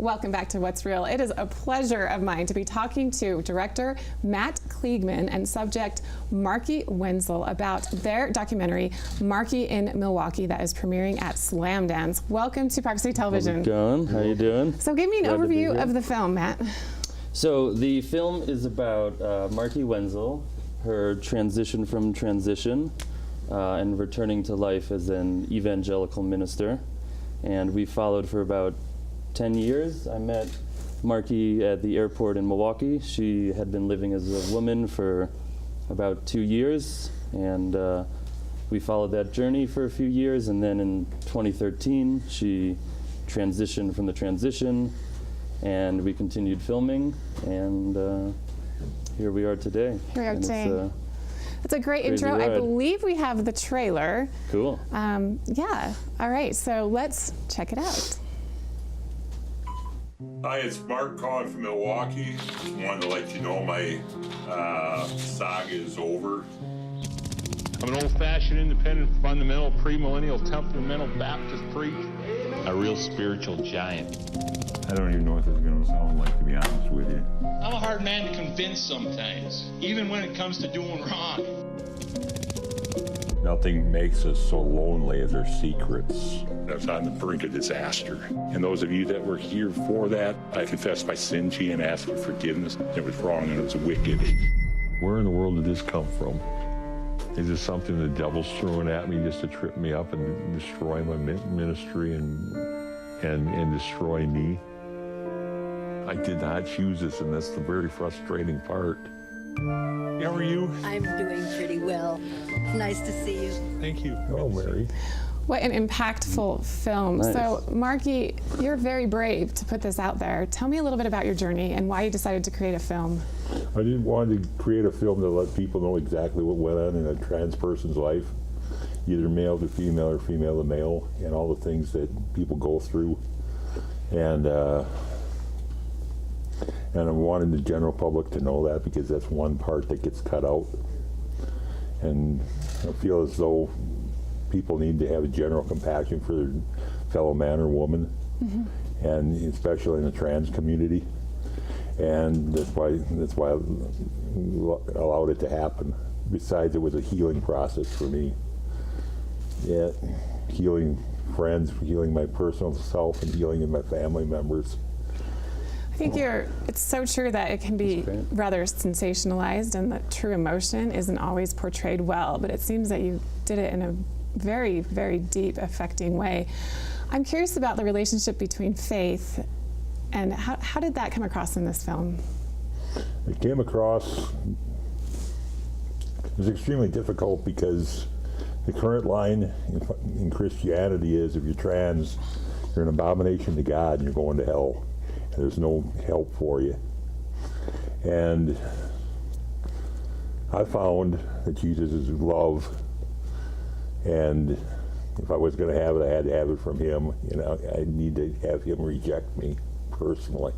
Welcome back to What's Real. It is a pleasure of mine to be talking to director Matt Kliegman and subject Markie Wenzel about their documentary, Markie in Milwaukee, that is premiering at Slamdance. Welcome to Park City Television. How's it going? How you doing? So give me an overview of the film, Matt. So the film is about Markie Wenzel, her transition from transition and returning to life as an evangelical minister. And we followed for about 10 years. I met Markie at the airport in Milwaukee. She had been living as a woman for about 2 years, and we followed that journey for a few years, and then in 2013 she transitioned from the transition, and we continued filming, and here we are today. Here we are today. It's a great intro. ride. I believe we have the trailer. Cool. Yeah, all right, so let's check it out. Hi, it's Mark calling from Milwaukee. Wanted to let you know my saga is over. I'm an old-fashioned, independent, fundamental, premillennial, temperamental Baptist preacher. A real spiritual giant. I don't even know what this is going to sound like, to be honest with you. I'm a hard man to convince sometimes, even when it comes to doing wrong. Nothing makes us so lonely as our secrets. I was on the brink of disaster. And those of you that were here for that, I confess my sin to you and ask for forgiveness. It was wrong and it was wicked. Where in the world did this come from? Is this something the devil's throwing at me just to trip me up and destroy my ministry and destroy me? I did not choose this, and that's the very frustrating part. How are you? I'm doing pretty well. Nice to see you. Thank you. Oh, Mary. What an impactful film. Nice. So, Markie, you're very brave to put this out there. Tell me a little bit about your journey and why you decided to create a film. I didn't want to create a film to let people know exactly what went on in a trans person's life, either male to female or female to male, and all the things that people go through. And I wanted the general public to know that, because that's one part that gets cut out. And I feel as though people need to have a general compassion for their fellow man or woman, and especially in the trans community. And that's why I allowed it to happen. Besides, it was a healing process for me. Yeah, healing friends, healing my personal self, and healing in my family members. I think it's so true that it can be rather sensationalized, and that true emotion isn't always portrayed well, but it seems that you did it in a very, very deep, affecting way. I'm curious about the relationship between faith and how did that come across in this film? It came across, it was extremely difficult, because the current line in Christianity is, if you're trans, you're an abomination to God and you're going to hell. And there's no help for you. And I found that Jesus is love, and if I was going to have it, I had to have it from him. You know, I need to have him reject me personally.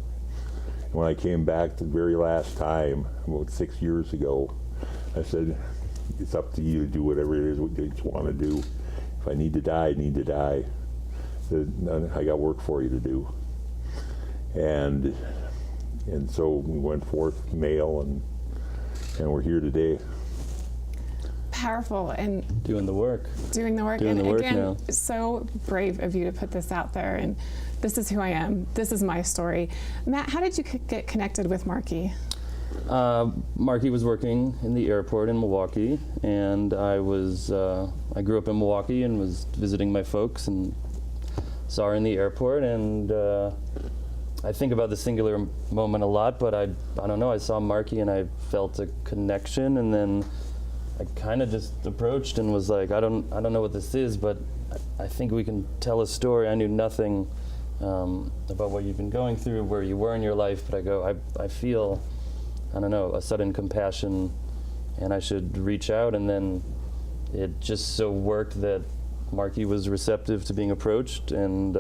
And when I came back the very last time, about 6 years ago, I said, it's up to you to do whatever it is you want to do. If I need to die, I need to die. I got work for you to do. And so we went forth male, and we're here today. Powerful and Doing the work. Doing the work. Doing And the work again, now. so brave of you to put this out there, and this is who I am. This is my story. Matt, how did you get connected with Markie? Markie was working in the airport in Milwaukee, and I grew up in Milwaukee and was visiting my folks and saw her in the airport, and I think about the singular moment a lot, but I don't know, I saw Markie and I felt a connection, and then I kind of just approached and was like, I don't know what this is, but I think we can tell a story. I knew nothing about what you've been going through, where you were in your life, but I feel, I don't know, a sudden compassion, and I should reach out. And then it just so worked that Markie was receptive to being approached, and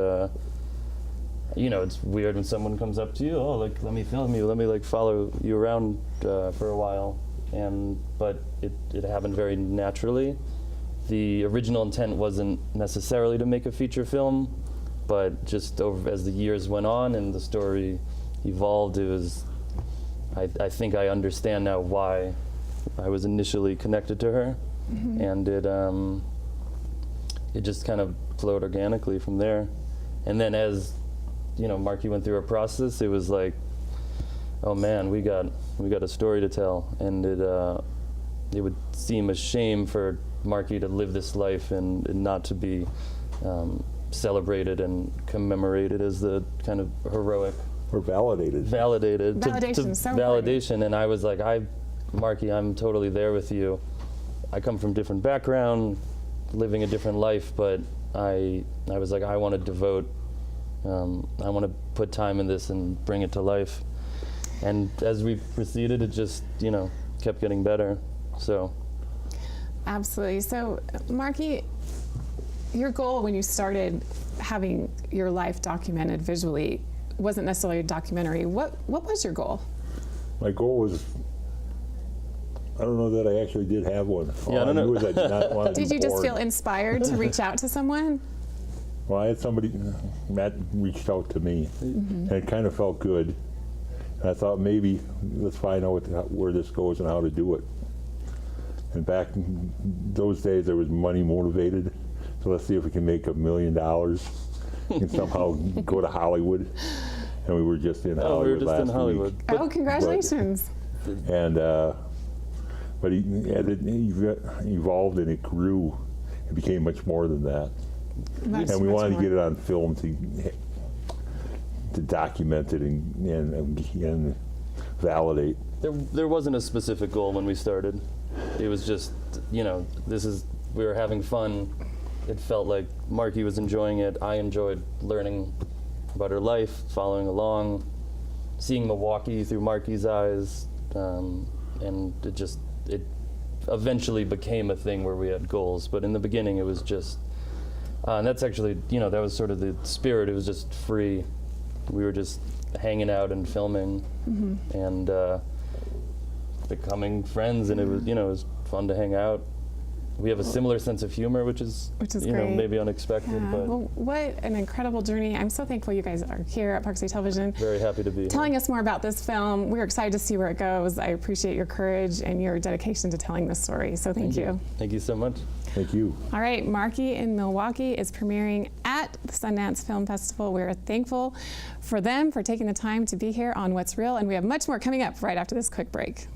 you know, it's weird when someone comes up to you, oh, like, let me film you, let me like follow you around for a while, but it happened very naturally. The original intent wasn't necessarily to make a feature film. But just as the years went on and the story evolved, it was, I think I understand now why I was initially connected to her, and it just kind of flowed organically from there. And then as Markie went through her process, it was like, oh man, we got a story to tell, and it would seem a shame for Markie to live this life and not to be celebrated and commemorated as the kind of heroic Or validated. Validation, so validation. And I was like, Markie, I'm totally there with you. I come from different background, living a different life, but I was like, I want to devote, I want to put time in this and bring it to life. And as we proceeded, it just, kept getting better. So. Absolutely. So, Markie, your goal when you started having your life documented visually wasn't necessarily a documentary. What was your goal? My goal was, I don't know that I actually did have one. Yeah, I don't know. knew is I did not want to Did be you just bored. feel inspired to reach out to someone? Well, I had somebody, Matt reached out to me, and it kind of felt good. And I thought maybe let's find out where this goes and how to do it. And back in those days, I was money motivated. So let's see if we can make $1 million and somehow go to Hollywood. And we were just in Hollywood we were just last in Hollywood. week. Oh, congratulations. And but it evolved and it grew. It became much more than that. Much, And we much wanted more. to get it on film to document it and validate. There wasn't a specific goal when we started. It was just, we were having fun. It felt like Markie was enjoying it. I enjoyed learning about her life, following along, seeing Milwaukee through Markie's eyes, and it eventually became a thing where we had goals. But in the beginning, it was just, and that's actually, that was sort of the spirit. It was just free. We were just hanging out and filming, and becoming friends, and it was fun to hang out. We have a similar sense of humor, which is great. maybe unexpected, Yeah. but Well, what an incredible journey. I'm so thankful you guys are here at Park City Television. very happy to be Telling here. us more about this film. We're excited to see where it goes. I appreciate your courage and your dedication to telling this story. So thank you. Thank you so much. Thank you. All right, Markie in Milwaukee is premiering at the Sundance Film Festival. We're thankful for them for taking the time to be here on What's Real, and we have much more coming up right after this quick break.